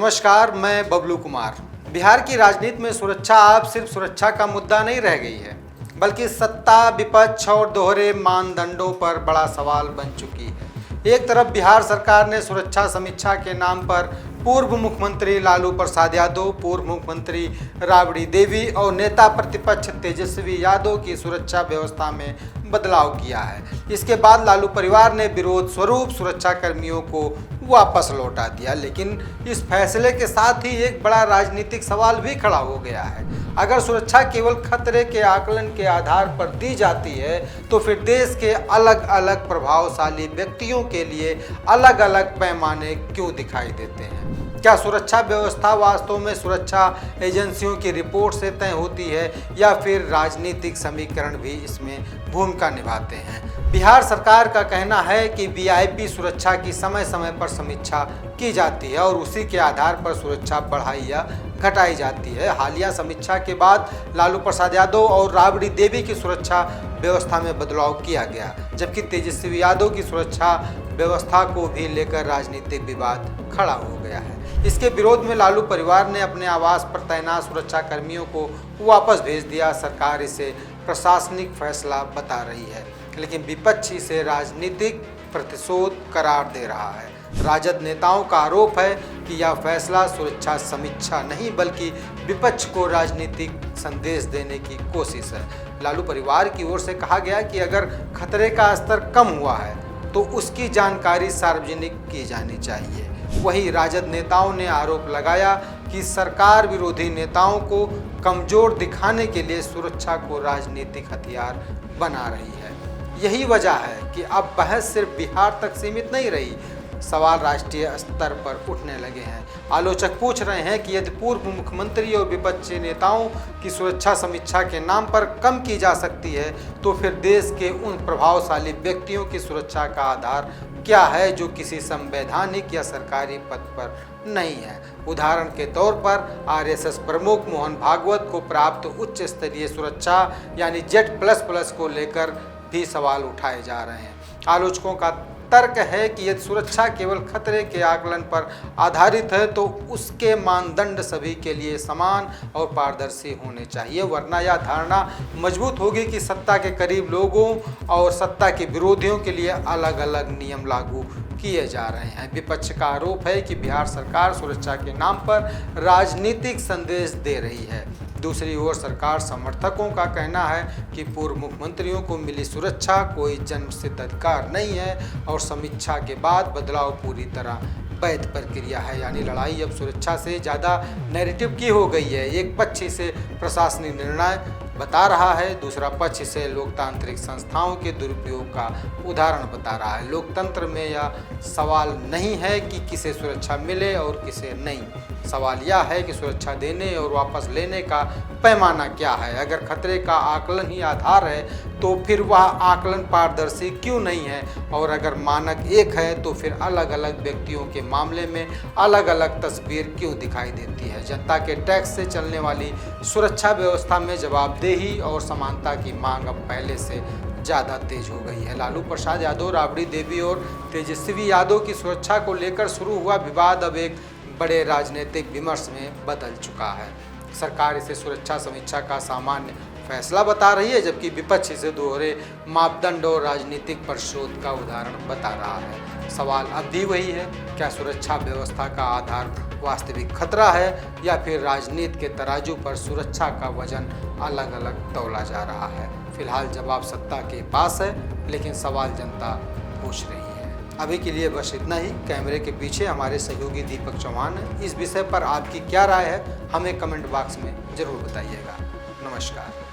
नमस्कार, मैं बबलू कुमार। बिहार की राजनीति में सुरक्षा अब सिर्फ सुरक्षा का मुद्दा नहीं रह गई है, बल्कि सत्ता, विपक्ष और दोहरे मानदंडों पर बड़ा सवाल बन चुकी है। एक तरफ बिहार सरकार ने सुरक्षा समीक्षा के नाम पर पूर्व मुख्यमंत्री लालू प्रसाद यादव, पूर्व मुख्यमंत्री राबड़ी देवी और नेता प्रतिपक्ष तेजस्वी यादव की सुरक्षा व्यवस्था में बदलाव किया है। इसके बाद लालू परिवार ने विरोध स्वरूप सुरक्षा कर्मियों को वापस लौटा दिया। लेकिन इस फैसले के साथ ही एक बड़ा राजनीतिक सवाल भी खड़ा हो गया है। अगर सुरक्षा केवल खतरे के आकलन के आधार पर दी जाती है, तो फिर देश के अलग अलग प्रभावशाली व्यक्तियों के लिए अलग अलग पैमाने क्यों दिखाई देते हैं? क्या सुरक्षा व्यवस्था वास्तव में सुरक्षा एजेंसियों की रिपोर्ट से तय होती है, या फिर राजनीतिक समीकरण भी इसमें भूमिका निभाते हैं? बिहार सरकार का कहना है कि वीआईपी सुरक्षा की समय समय पर समीक्षा की जाती है और उसी के आधार पर सुरक्षा बढ़ाई या घटाई जाती है। हालिया समीक्षा के बाद लालू प्रसाद यादव और राबड़ी देवी की सुरक्षा व्यवस्था में बदलाव किया गया, जबकि तेजस्वी यादव की सुरक्षा व्यवस्था को भी लेकर राजनीतिक विवाद खड़ा हो गया है। इसके विरोध में लालू परिवार ने अपने आवास पर तैनात सुरक्षा कर्मियों को वापस भेज दिया। सरकार इसे प्रशासनिक फैसला बता रही है, लेकिन विपक्ष इसे राजनीतिक प्रतिशोध करार दे रहा है। राजद नेताओं का आरोप है कि यह फैसला सुरक्षा समीक्षा नहीं, बल्कि विपक्ष को राजनीतिक संदेश देने की कोशिश है। लालू परिवार की ओर से कहा गया कि अगर खतरे का स्तर कम हुआ है तो उसकी जानकारी सार्वजनिक की जानी चाहिए। वहीं राजद नेताओं ने आरोप लगाया कि सरकार विरोधी नेताओं को कमजोर दिखाने के लिए सुरक्षा को राजनीतिक हथियार बना रही है। यही वजह है कि अब बहस सिर्फ बिहार तक सीमित नहीं रही, सवाल राष्ट्रीय स्तर पर उठने लगे हैं। आलोचक पूछ रहे हैं कि यदि पूर्व मुख्यमंत्री और विपक्षी नेताओं की सुरक्षा समीक्षा के नाम पर कम की जा सकती है, तो फिर देश के उन प्रभावशाली व्यक्तियों की सुरक्षा का आधार क्या है जो किसी संवैधानिक या सरकारी पद पर नहीं है? उदाहरण के तौर पर आरएसएस प्रमुख मोहन भागवत को प्राप्त उच्च स्तरीय सुरक्षा यानी Z++ को लेकर भी सवाल उठाए जा रहे हैं। आलोचकों का तर्क है कि यदि सुरक्षा केवल खतरे के आकलन पर आधारित है, तो उसके मानदंड सभी के लिए समान और पारदर्शी होने चाहिए, वरना यह धारणा मजबूत होगी कि सत्ता के करीब लोगों और सत्ता के विरोधियों के लिए अलग अलग नियम लागू किए जा रहे हैं। विपक्ष का आरोप है कि बिहार सरकार सुरक्षा के नाम पर राजनीतिक संदेश दे रही है। दूसरी ओर सरकार समर्थकों का कहना है कि पूर्व मुख्यमंत्रियों को मिली सुरक्षा कोई जन्मसिद्ध अधिकार नहीं है और समीक्षा के बाद बदलाव पूरी तरह वैध प्रक्रिया है। यानी लड़ाई अब सुरक्षा से ज़्यादा नैरेटिव की हो गई है। एक पक्ष इसे प्रशासनिक निर्णय बता रहा है, दूसरा पक्ष इसे लोकतांत्रिक संस्थाओं के दुरुपयोग का उदाहरण बता रहा है। लोकतंत्र में यह सवाल नहीं है कि किसे सुरक्षा मिले और किसे नहीं, सवाल यह है कि सुरक्षा देने और वापस लेने का पैमाना क्या है। अगर खतरे का आकलन ही आधार है, तो फिर वह आकलन पारदर्शी क्यों नहीं है? और अगर मानक एक है, तो फिर अलग अलग व्यक्तियों के मामले में अलग अलग तस्वीर क्यों दिखाई देती है? जनता के टैक्स से चलने वाली सुरक्षा व्यवस्था में जवाबदेही और समानता की मांग अब पहले से ज़्यादा तेज हो गई है। लालू प्रसाद यादव, राबड़ी देवी और तेजस्वी यादव की सुरक्षा को लेकर शुरू हुआ विवाद अब एक बड़े राजनीतिक विमर्श में बदल चुका है। सरकार इसे सुरक्षा समीक्षा का सामान्य फैसला बता रही है, जबकि विपक्ष इसे दोहरे मापदंड और राजनीतिक प्रतिशोध का उदाहरण बता रहा है। सवाल अब भी वही है, क्या सुरक्षा व्यवस्था का आधार वास्तविक खतरा है, या फिर राजनीति के तराजू पर सुरक्षा का वजन अलग अलग तौला जा रहा है? फिलहाल जवाब सत्ता के पास है, लेकिन सवाल जनता पूछ रही है। अभी के लिए बस इतना ही। कैमरे के पीछे हमारे सहयोगी दीपक चौहान है। इस विषय पर आपकी क्या राय है, हमें कमेंट बॉक्स में ज़रूर बताइएगा। नमस्कार।